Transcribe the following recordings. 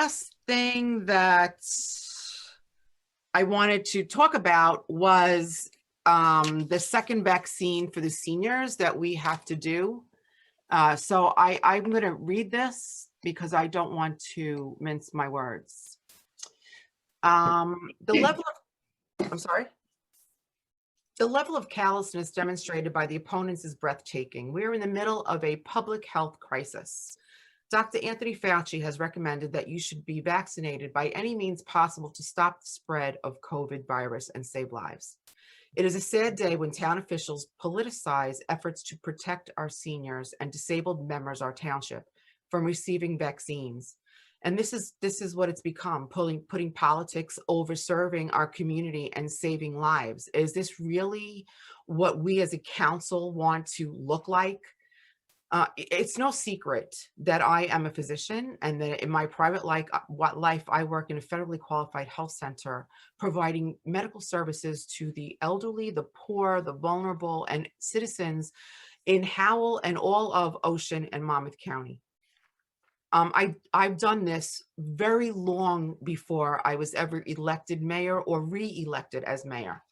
last thing that I wanted to talk about was the second vaccine for the seniors that we have to do. So I'm going to read this because I don't want to mince my words. The level of callousness demonstrated by the opponents is breathtaking. We're in the middle of a public health crisis. Dr. Anthony Fauci has recommended that you should be vaccinated by any means possible to stop the spread of COVID virus and save lives. It is a sad day when town officials politicize efforts to protect our seniors and disabled members of our township from receiving vaccines. And this is what it's become, putting politics over serving our community and saving lives. Is this really what we as a council want to look like? It's no secret that I am a physician and that in my private life, I work in a federally qualified health center, providing medical services to the elderly, the poor, the vulnerable, and citizens in Howell and all of Ocean and Monmouth County. I've done this very long before I was ever elected mayor or re-elected as mayor.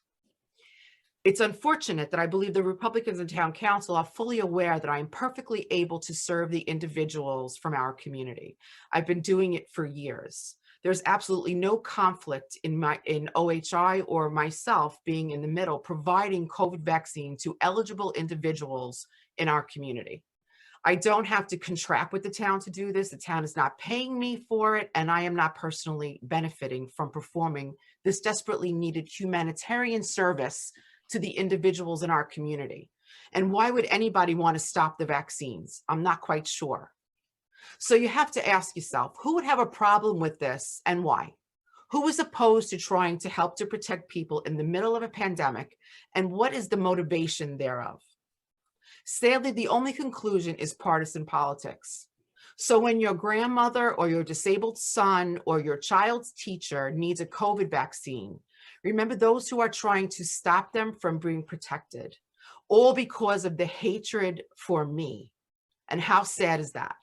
It's unfortunate that I believe the Republicans in town council are fully aware that I am perfectly able to serve the individuals from our community. I've been doing it for years. There's absolutely no conflict in OHI or myself being in the middle, providing COVID vaccine to eligible individuals in our community. I don't have to contract with the town to do this. The town is not paying me for it, and I am not personally benefiting from performing this desperately needed humanitarian service to the individuals in our community. And why would anybody want to stop the vaccines? I'm not quite sure. So you have to ask yourself, who would have a problem with this and why? Who is opposed to trying to help to protect people in the middle of a pandemic, and what is the motivation thereof? Sadly, the only conclusion is partisan politics. So when your grandmother or your disabled son or your child's teacher needs a COVID vaccine, remember those who are trying to stop them from being protected, all because of the hatred for me. And how sad is that?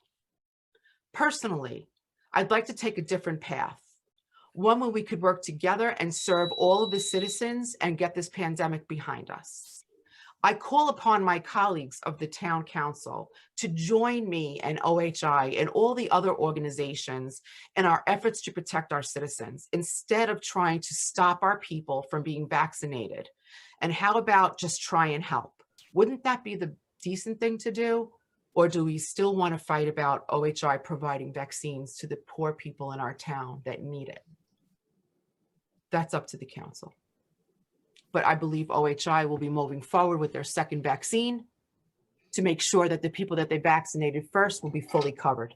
Personally, I'd like to take a different path, one where we could work together and serve all of the citizens and get this pandemic behind us. I call upon my colleagues of the town council to join me and OHI and all the other organizations in our efforts to protect our citizens, instead of trying to stop our people from being vaccinated. And how about just try and help? Wouldn't that be the decent thing to do? Or do we still want to fight about OHI providing vaccines to the poor people in our town that need it? That's up to the council. But I believe OHI will be moving forward with their second vaccine to make sure that the people that they vaccinated first will be fully covered.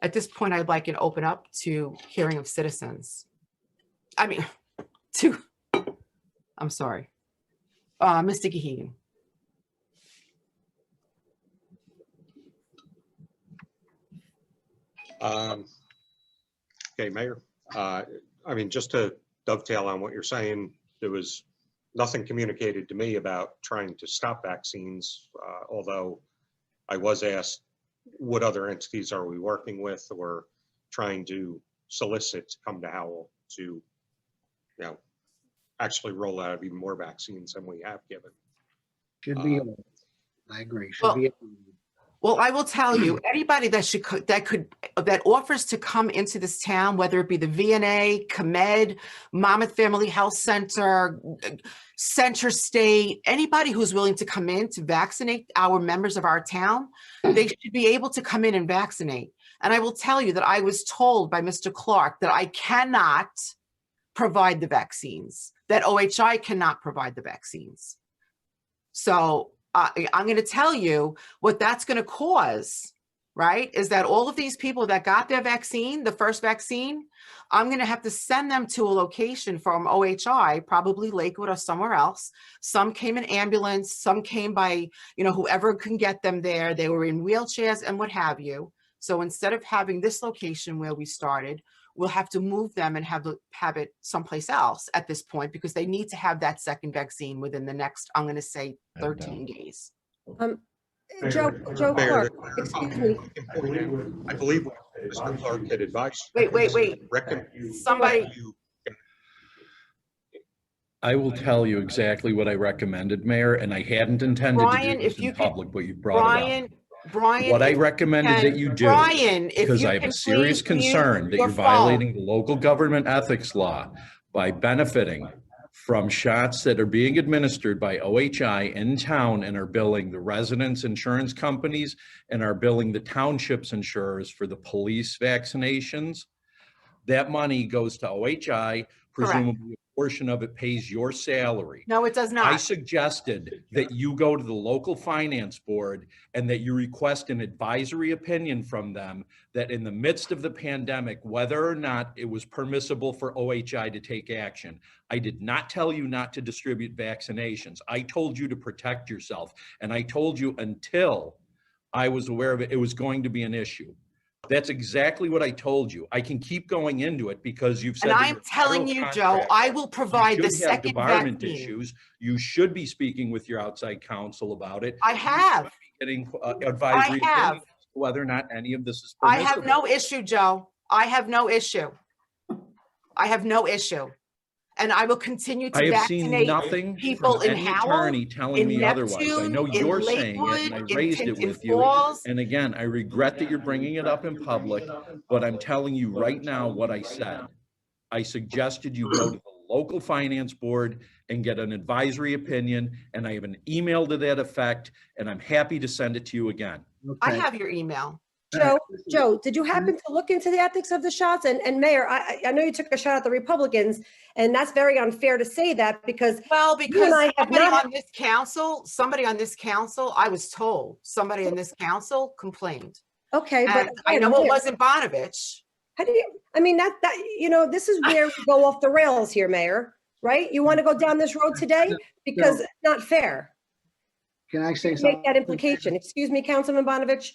At this point, I'd like to open up to hearing of citizens. I'm sorry, Mr. Gahegan. Okay, Mayor. I mean, just to dovetail on what you're saying, there was nothing communicated to me about trying to stop vaccines, although I was asked what other entities are we working with or trying to solicit to come to Howell to, actually roll out even more vaccines than we have given. Should be, I agree, should be. Well, I will tell you, anybody that offers to come into this town, whether it be the VNA, ComEd, Monmouth Family Health Center, Center State, anybody who's willing to come in to vaccinate our members of our town, they should be able to come in and vaccinate. And I will tell you that I was told by Mr. Clark that I cannot provide the vaccines, that OHI cannot provide the vaccines. So I'm going to tell you what that's going to cause, right? Is that all of these people that got their vaccine, the first vaccine, I'm going to have to send them to a location from OHI, probably Lakewood or somewhere else. Some came in ambulance, some came by, whoever can get them there. They were in wheelchairs and what have you. So instead of having this location where we started, we'll have to move them and have it someplace else at this point, because they need to have that second vaccine within the next, I'm going to say 13 days. Joe Mayor, Clark, excuse me. I believe Mr. Clark had advised. Wait. Somebody, I will tell you exactly what I recommended, Mayor, and I hadn't intended to Brian, do this if you in could- public, but you brought it up. Brian. What I if you recommended can- that you do, Brian, if because you I have can a serious please mute concern that your you're phone. violating the local government ethics law by benefiting from shots that are being administered by OHI in town and are billing the residents' insurance companies and are billing the township's insurers for the police vaccinations. That money goes to OHI, presumably a portion of it pays your salary. No, it does I not. suggested that you go to the local finance board and that you request an advisory opinion from them that in the midst of the pandemic, whether or not it was permissible for OHI to take action. I did not tell you not to distribute vaccinations. I told you to protect yourself. And I told you until I was aware of it, it was going to be an issue. That's exactly what I told you. I can keep going into it because you've said. And that I'm you're a telling federal you, Joe, contractor. I will provide the You should have second debarment vaccine. issues. You should be speaking with your outside counsel about it. I have. Getting advisory I have. opinions as to whether or not any of this is I permissible. have no issue, Joe. I have no issue. I have no issue. And I will continue to I have seen vaccinate nothing people from in any Howell, attorney telling in me otherwise. I Neptune, know in you're saying it, and I Lakewood, in raised it Tinton with you. Falls. And again, I regret that you're bringing it up in public, but I'm telling you right now what I said. I suggested you go to the local finance board and get an advisory opinion, and I have an email to that effect, and I'm happy to send it to you again. I Okay. have your email. Joe, did you happen to look into the ethics of the shots? And Mayor, I know you took a shot at the Republicans, and that's very unfair to say that because Well, because I have somebody not- on this council, I was told, somebody in this council complained. okay, but And I know it wasn't Bonovich. how do you, I mean, that, this is where we go off the rails here, Mayor, right? You want to go down this road today? Because it's not fair. Can I say something? Make that implication. Excuse me, Councilman Bonovich.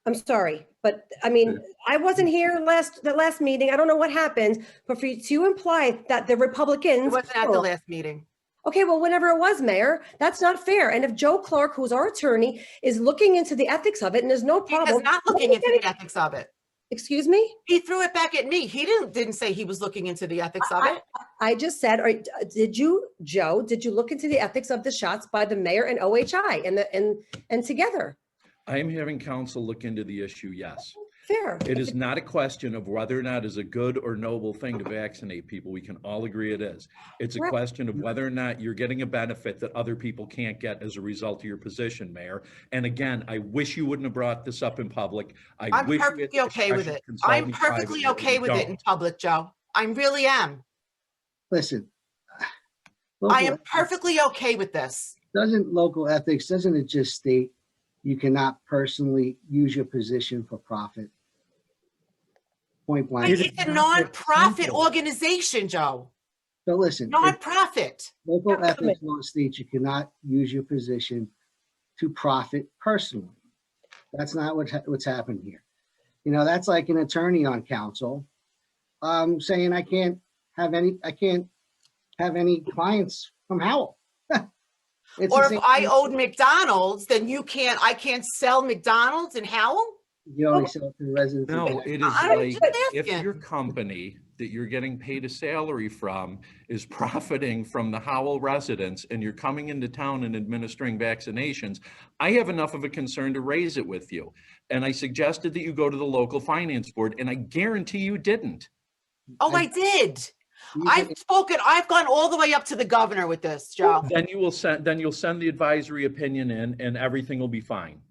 I'm sorry, but I mean, I wasn't here the last meeting. I don't know what happened, but for you to imply that the It Republicans. wasn't at the last meeting. Okay, well, whenever it was, Mayor, that's not fair. And if Joe Clark, who's our attorney, is looking into the ethics of it, and there's no He problem. was not looking into the ethics of it. Excuse me? He threw it back at me. He didn't say he was looking into the ethics of it. I just said, did you, Joe, did you look into the ethics of the shots by the mayor and OHI and together? I am having counsel look into the issue, yes. Fair. It is not a question of whether or not it's a good or noble thing to vaccinate people. We can all agree it is. It's a Right. question of whether or not you're getting a benefit that other people can't get as a result of your position, Mayor. And again, I wish you wouldn't have brought this up in public. I'm wish you had perfectly okay with it. consult I'm me perfectly privately, but okay you with it in don't. public, Joe. I really am. Listen. I am local- perfectly okay with this. Doesn't local ethics, doesn't it just state you cannot personally use your position for profit? Point But blank. it's a nonprofit organization, Joe. So listen, if Nonprofit. local ethics law states you cannot use your position to profit personally. That's not what's happened here. You know, that's like an attorney on council saying I can't have any clients from Howell. It's Or the if same I thing. owed McDonald's, then I can't sell McDonald's in Howell? You only sell to the residents. of No, Howell. it is I'm like just if asking. your company that you're getting paid a salary from is profiting from the Howell residents and you're coming into town and administering vaccinations, I have enough of a concern to raise it with you. And I suggested that you go to the local finance board, and I guarantee you didn't. Oh, I did. You I've can- spoken, I've gone all the way up to the governor with this, Joe. Then you'll send the advisory opinion in and everything will be fine.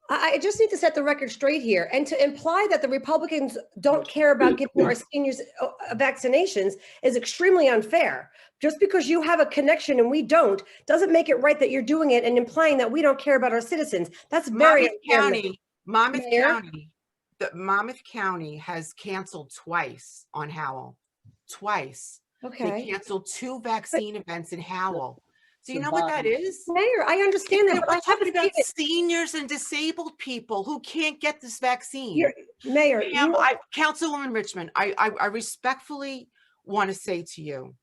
I just need to set the record straight here. And to imply that the Republicans don't care about giving our seniors vaccinations is extremely unfair. Just because you have a connection and we don't, doesn't make it right that you're doing it and implying that we don't care about our citizens. That's very unfair. Monmouth Mayor? Monmouth County has canceled twice on Howell. Twice. They Okay. canceled 2 vaccine events in Howell. Do you the know what that bottom- is? Mayor, I understand that, We're but I talking haven't seen about it. seniors and disabled people who can't get this vaccine. Mayor, Ma'am, Councilwoman Richmond, I respectfully want to say to you,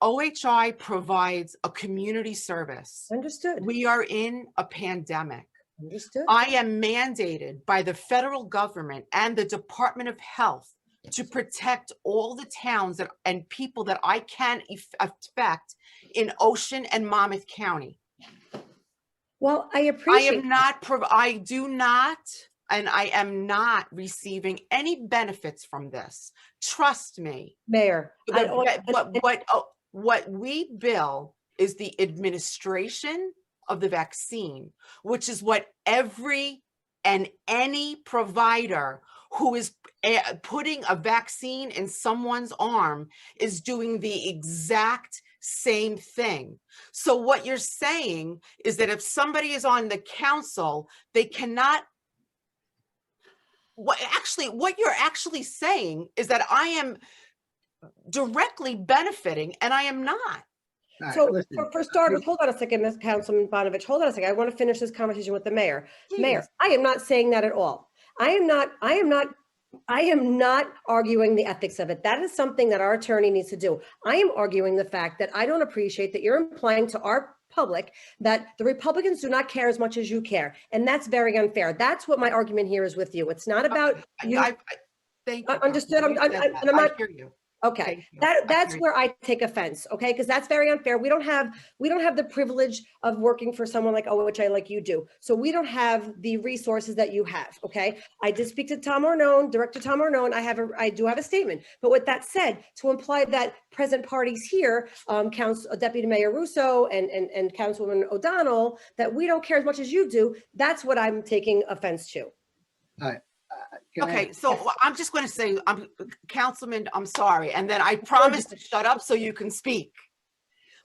OHI provides a community service. Understood, We are in a pandemic. understood. I am mandated by the federal government and the Department of Health to protect all the towns and people that I can affect in Ocean and Monmouth County. Well, I I appreciate, am not, I do not, and I am not receiving any benefits from this. Trust me. Mayor. I- What we bill is the administration of the vaccine, which is what every and any provider who is putting a vaccine in someone's arm is doing the exact same thing. So what you're saying is that if somebody is on the council, they cannot. What you're actually saying is that I am directly benefiting, and I am not. All right, So listen, for starters, hold on a second, Ms. Councilman Bonovich, hold on a second. I want to finish this conversation with the mayor. Mayor, Please. I am not saying that at all. I am not arguing the ethics of it. That is something that our attorney needs to do. I am arguing the fact that I don't appreciate that you're implying to our public that the Republicans do not care as much as you care. And that's very unfair. That's what my argument here is with you. It's not about you. Thank you. Understood. Councilman. You said that. I'm not- I hear you. Okay, Thank you. that's hear you. where I take offense, okay? Because that's very unfair. We don't have the privilege of working for someone like OHI like you do. So we don't have the resources that you have, okay? I did speak to Tom Arnone, Director Tom Arnone. I do have a statement. But with that said, to imply that present parties here, Deputy Mayor Russo and Councilwoman O'Donnell, that we don't care as much as you do, that's what I'm taking offense to. can I- Okay, so I'm just going to say, Councilman, I'm sorry. And then I promise to shut up so you can speak.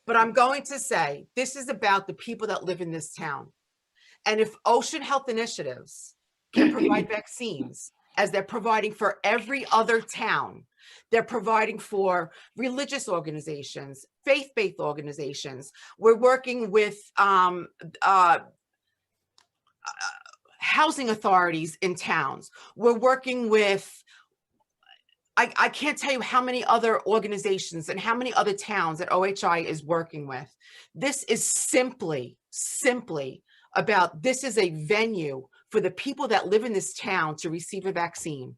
But I'm going to say, this is about the people that live in this town. And if Ocean Health Initiatives can provide vaccines, as they're providing for every other town, they're providing for religious organizations, faith-based organizations. We're working with housing authorities in towns. We're working with, I can't tell you how many other organizations and how many other towns that OHI is working with. This is simply about, this is a venue for the people that live in this town to receive a vaccine.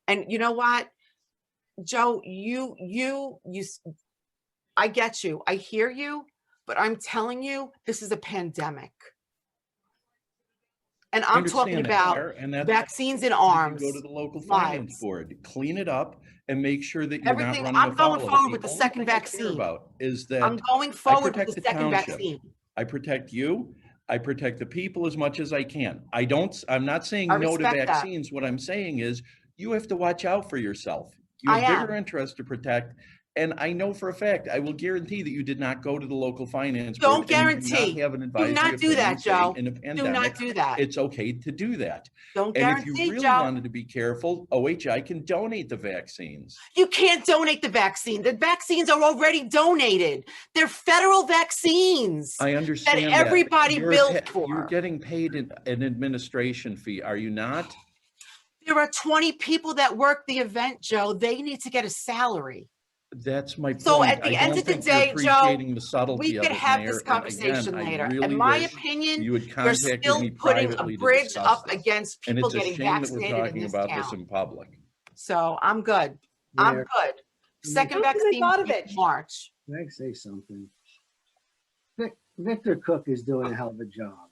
And you know what, Joe, I get you, I hear you, but I'm telling you, this is a pandemic. And I I'm talking understand that, about Mayor, and that's vaccines in why you arms. Go to the local finance lives. board, clean it up and make sure that you're Everything- not running I'm going afoul of it. forward with the only second thing I care vaccine. About is that I'm going forward with protect the the second township. vaccine. I protect you. I protect the people as much as I can. I'm not saying I no to respect that. vaccines. What I'm saying is you have to watch out for yourself. You I have bigger am. interests to protect. And I know for a fact, I will guarantee that you did not go to the local finance Don't board and you do guarantee. not have an Do advisory not do that, opinion saying Joe. in a Do pandemic, not do that. it's okay to do that. Don't And if you guarantee, really Joe. wanted to be careful, OHI can donate the vaccines. You can't donate the vaccine. The vaccines are already donated. They're federal vaccines. I understand that. everybody billed for. You're getting paid an administration fee, are you not? There are 20 people that work the event, Joe. They need to get a salary. That's my point. So at the end of the day, Joe, appreciating the subtlety We of could it, have Mayor. this And again, conversation I later. really In my wish opinion, you had you're contacted still me putting a privately to bridge discuss up this. against And people it's a getting shame that we're vaccinated in talking this about this town. in public. So I'm good. I'm Mayor, good. Second Councilman vaccine Bonovich. in March. can I say something? Victor Cook is doing a hell of a job.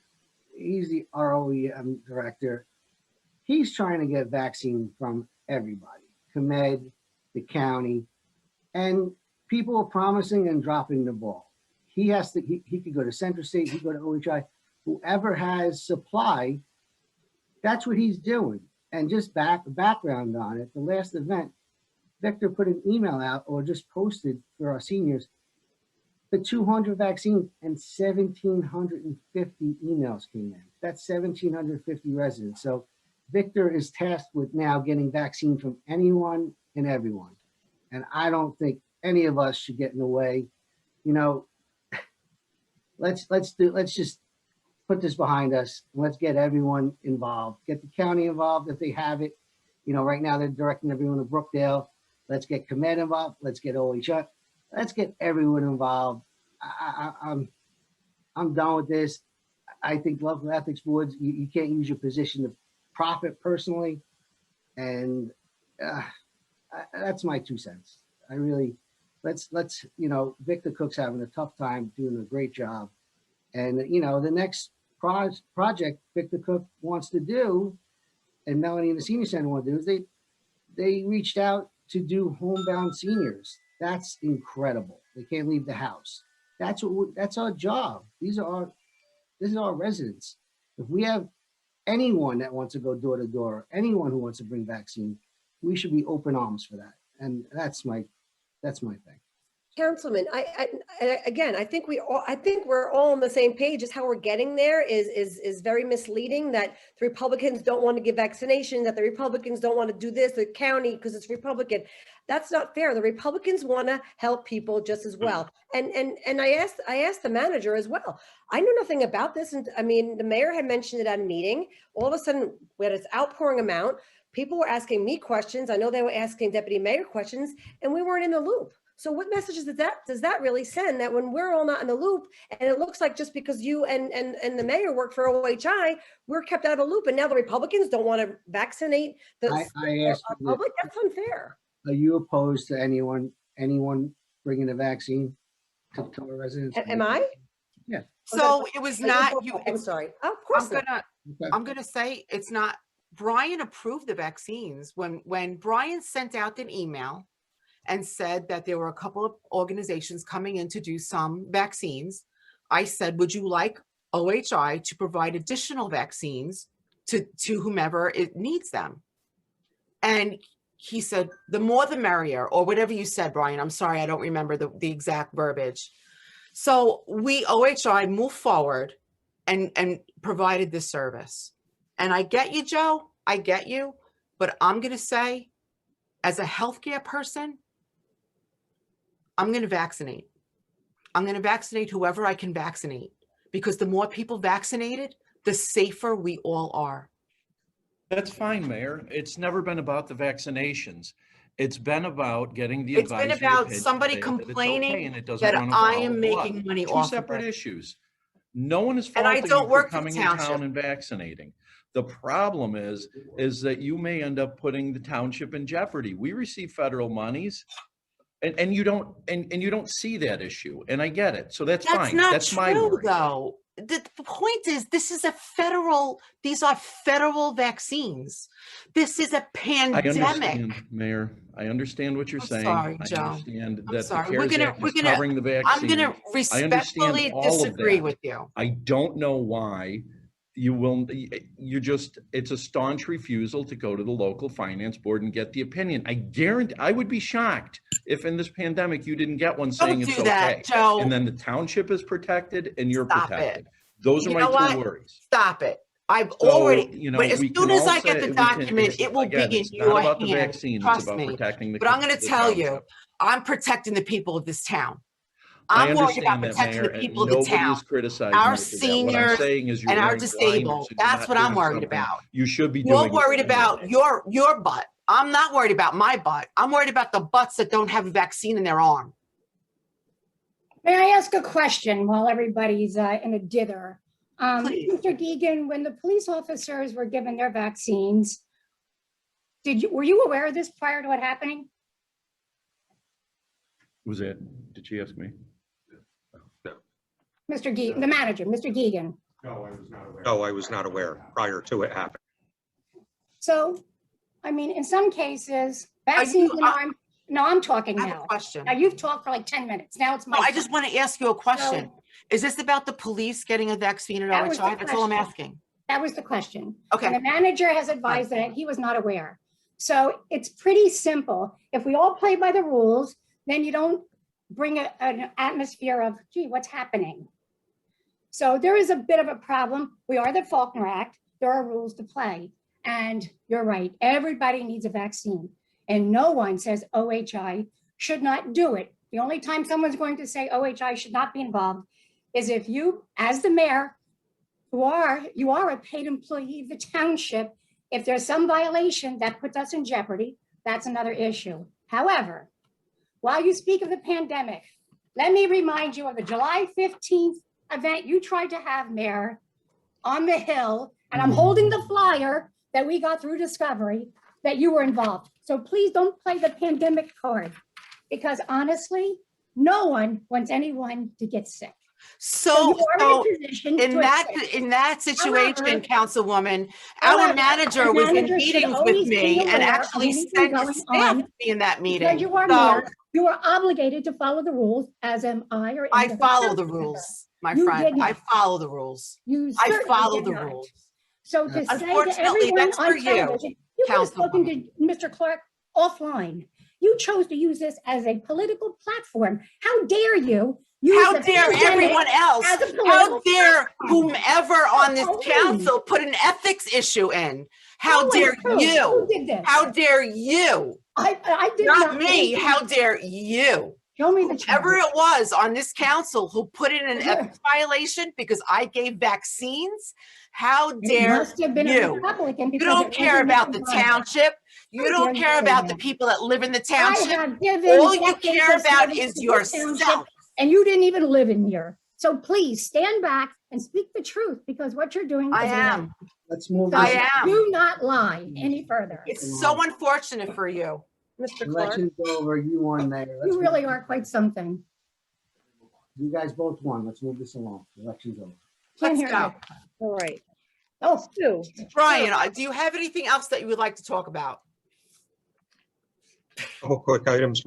He's the ROEM director. He's trying to get vaccine from everybody, ComEd, the county, and people are promising and dropping the ball. He could go to Central State, he could go to OHI, whoever has supply, that's what he's doing. And just background on it, the last event, Victor put an email out or just posted for our seniors, the 200 vaccines and 1,750 emails came in. That's 1,750 residents. So Victor is tasked with now getting vaccine from anyone and everyone. And I don't think any of us should get in the way. You know, let's just put this behind us. Let's get everyone involved. Get the county involved if they have it. You know, right now they're directing everyone to Brookdale. Let's get ComEd involved. Let's get OHI. Let's get everyone involved. I'm done with this. I think local ethics boards, you can't use your position to profit personally. And that's my 2 cents. I really, let's, Victor Cook's having a tough time, doing a great job. And, the next project Victor Cook wants to do, and Melanie and the Senior Center want to do, is they reached out to do homebound seniors. That's incredible. They can't leave the house. That's our job. This is our residents. If we have anyone that wants to go door to door, anyone who wants to bring vaccine, we should be open arms for that. And that's my thing. Councilman, I think we're all on the same page. Is how we're getting there is very misleading, that the Republicans don't want to give vaccination, that the Republicans don't want to do this, the county, because it's Republican. That's not fair. The Republicans want to help people just as well. And I asked the manager as well. I know nothing about this. And I mean, the mayor had mentioned it at a meeting. All of a sudden, we had this outpouring amount. People were asking me questions. I know they were asking Deputy Mayor questions, and we weren't in the loop. So what messages does that really send, that when we're all not in the loop, and it looks like just because you and the mayor work for OHI, we're kept out of a loop, and now the Republicans don't want to vaccinate the public? That's unfair. Are you opposed to anyone bringing a vaccine to our residents? Am I? Yeah. So it was not you. I'm sorry. Of course not. I'm gonna say it's not. Brian approved the vaccines when Brian sent out an email and said that there were a couple of organizations coming in to do some vaccines. I said, would you like OHI to provide additional vaccines to whomever it needs them? And he said, the more the merrier, or whatever you said, Brian. I'm sorry, I don't remember the exact verbiage. So we, OHI, moved forward and provided this service. And I get you, Joe, I get you, but I'm gonna say, as a healthcare person, I'm going to vaccinate. I'm going to vaccinate whoever I can vaccinate, because the more people vaccinated, the safer we all are. That's fine, Mayor. It's never been about the vaccinations. It's been about getting the advice. It's been about somebody complaining that I am making money off of it. Two separate issues. No one is And I faulting don't you for work for the coming in township. town and vaccinating. The problem is that you may end up putting the township in jeopardy. We receive federal monies. And you don't see that issue, and I get it. So that's fine. That's my worry. Though. The point is, these are federal vaccines. This is a pandemic. I understand, Mayor. I understand what you're saying. Sorry, Joe. I understand that the sorry. CARES Act is covering the vaccine. I'm going to respectfully disagree with you. I don't know why it's a staunch refusal to go to the local finance board and get the opinion. I guarantee, I would be shocked if in this pandemic you didn't get one saying it's okay. Joe. And then the township is protected and you're Stop protected. it. Those are my two worries. Stop it. I've already, but as soon as I get the document, it will be in your hands. Trust me. But I'm going to tell you, I'm protecting the people of this town. I'm worried about protecting the people of the town, our seniors and our disabled. That's what I'm worried about. You should be doing. You're worried about your butt. I'm not worried about my butt. I'm worried about the butts that don't have a vaccine in their arm. May I ask a question while everybody's in a dither? Please. Mr. Geegan, when the police officers were given their vaccines, were you aware of this prior to it happening? Did she ask me? Mr. Geegan, the manager, Mr. Geegan. No, I was not aware. No, I was not aware prior to it happening. So, I mean, in some cases, vaccines in arm. No, I'm talking I have now. a question. Now you've talked for like 10 minutes. Now it's my. No, I just want to ask you a question. Is this about the police getting a vaccine at That was the OHI? That's all I'm question. asking. That was the question. Okay. And the manager has advised that he was not aware. So it's pretty simple. If we all play by the rules, then you don't bring an atmosphere of, gee, what's happening? So there is a bit of a problem. We are the Faulkner Act. There are rules to play. And you're right. Everybody needs a vaccine. And no one says OHI should not do it. The only time someone's going to say OHI should not be involved is if you, as the mayor, you are a paid employee of the township. If there's some violation that puts us in jeopardy, that's another issue. However, while you speak of the pandemic, let me remind you of the July 15th event you tried to have, Mayor, on the Hill, and I'm holding the flyer that we got through Discovery that you were involved. So please don't play the pandemic card, because honestly, no one wants anyone to get sick. So, you are so in a position in to that, assist. in that situation, However- Councilwoman, our However, manager the was in manager should meetings with always be me and aware of actually anything sent going his staff on. to be in that Because meeting. you are So mayor, you are obligated to follow the rules, as am I or I any other follow the council member. rules, my You friend. did I not. follow the rules. You I certainly follow did the not. rules. So to say to Unfortunately, everyone that's for on you, television, you could have spoken to Mr. Clark offline. You chose to use this as a political platform. How dare you? use How the dare pandemic everyone else? as a How political dare platform? whomever on this How rude. council put an ethics issue in? How No, dare it's true. Who you? did this? How dare you? I did Not me. anything. How dare you? Show me the Whoever charge. it was on this council who put in an Yeah. ethics violation because I gave vaccines, how It dare must have been a you? Republican You because don't it care wasn't about the Mr. Berger. township. You How don't dare you care say about the that? people that live in the I township. have given All you decades care of about service is to this township, yourself. and you didn't even live in here. So please stand back and speak the truth, because what you're doing I is am. wrong. Let's move So this. I am. do not lie any further. It's so unfortunate for you. Mr. Clark. Election's over. You won, Mayor. Let's You move- really are quite something. You guys both won. Let's move this along. Election's over. Can't Let's hear go. that. All right. Oh, Sue. Brian, do you have anything else that you would like to talk about? Couple quick items,